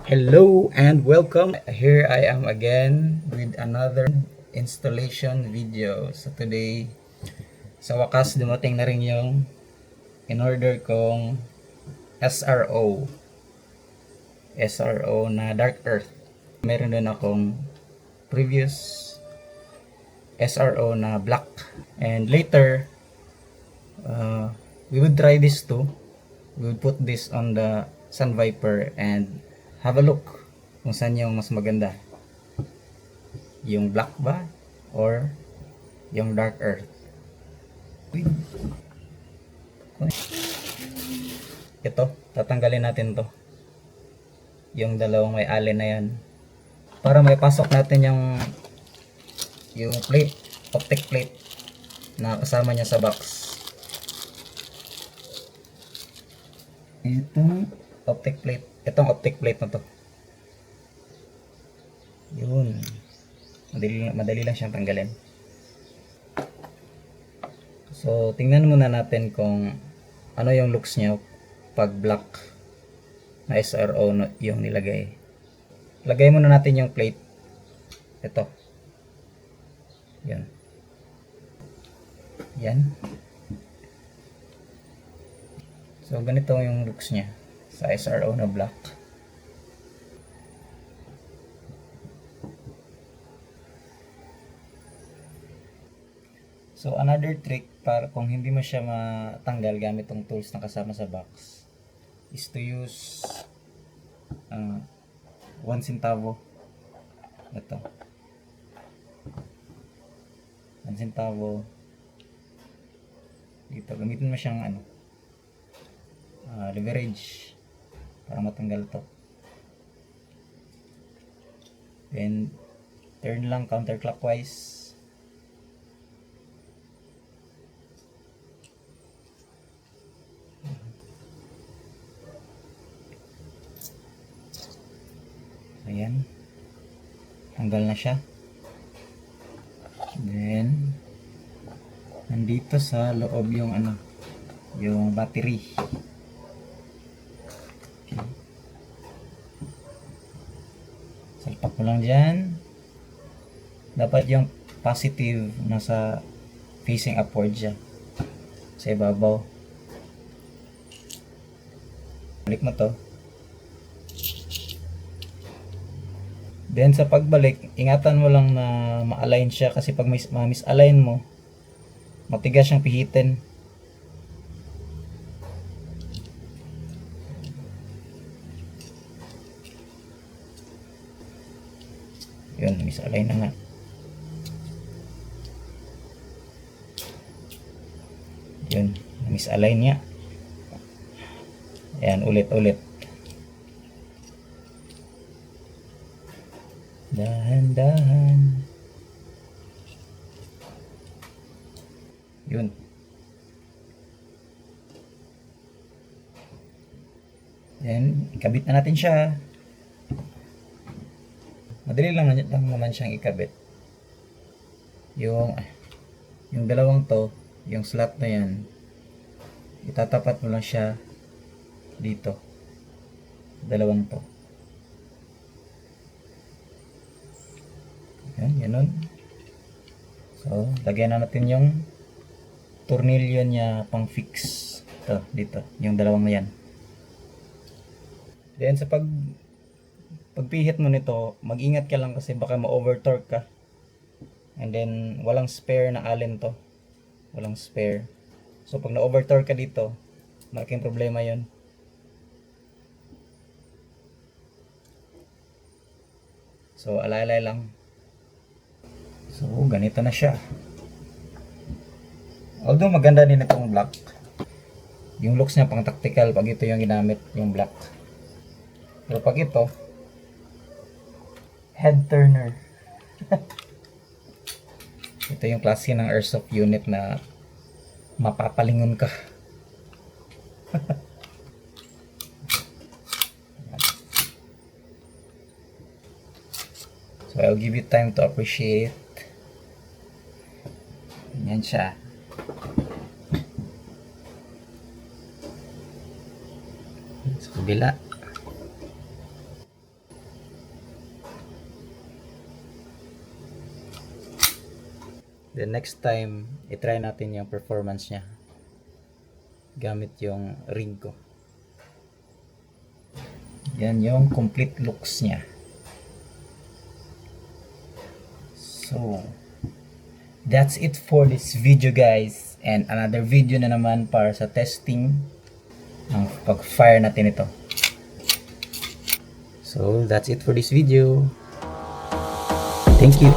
Hello and welcome. Here I am again with another installation video. So today, sa wakas dumating na rin yung in-order kong SRO. SRO na Dark Earth. Meron din akong previous SRO na Black. And later, we would try this too. We would put this on the Sun Viper and have a look kung saan yung mas maganda, yung black ba or yung dark earth. Ito, tatanggalin natin to, yung dalawang may allen na yan, para may pasok natin yung plate, optic plate na kasama niya sa box. Itong optic plate na to, yun, madali lang siyang tanggalin. So tingnan muna natin kung ano yung looks niya pag black na SRO yung nilagay. Lagay muna natin yung plate, ito, yan. So ganito yung looks niya sa SRO na black. So another trick para kung hindi mo siya matanggal gamit tong tools na kasama sa box is to use 1 centavo. Ito, 1 centavo dito. Gamitin mo siyang leverage para matanggal to. Then turn lang counterclockwise. Ayan, tanggal na siya. Then nandito sa loob yung yung battery. Salpak mo lang dyan. Dapat yung positive nasa facing upward siya sa ibabaw. Balik mo to. Then sa pagbalik, ingatan mo lang na ma-align siya, kasi pag ma-misalign mo, matigas siyang pihitin. Yun, misalign na nga. Yun, misalign niya. Ayan, ulit-ulit. Dahan-dahan. Yun. Then, ikabit na natin siya. Madali lang naman siyang ikabit. Yung dalawang to, yung slot na yan, itatapat mo lang siya dito. Dalawang to. Yan, ganun. So, lagyan na natin yung tornilyo niya pang fix. Ito, dito, yung dalawang na yan. Then, sa pagpihit mo nito, mag-ingat ka lang kasi baka ma-overtorque ka. And then, walang spare na allen to. Walang spare. So, pag na-overtorque ka dito, malaking problema yon. So, alay-alay lang. So, ganito na siya. Although maganda din itong black, yung looks niya pang tactical pag ito yung ginamit, yung black. Pero pag ito, head turner. Ito yung klase ng airsoft unit na mapapalingon ka. So, I'll give you time to appreciate it. Yan siya. Sa kabila. Then next time, itry natin yung performance niya gamit yung rig ko. Yan yung complete looks niya. So, that's it for this video guys. And another video na naman para sa testing ng pag-fire natin ito. So, that's it for this video. Thank you.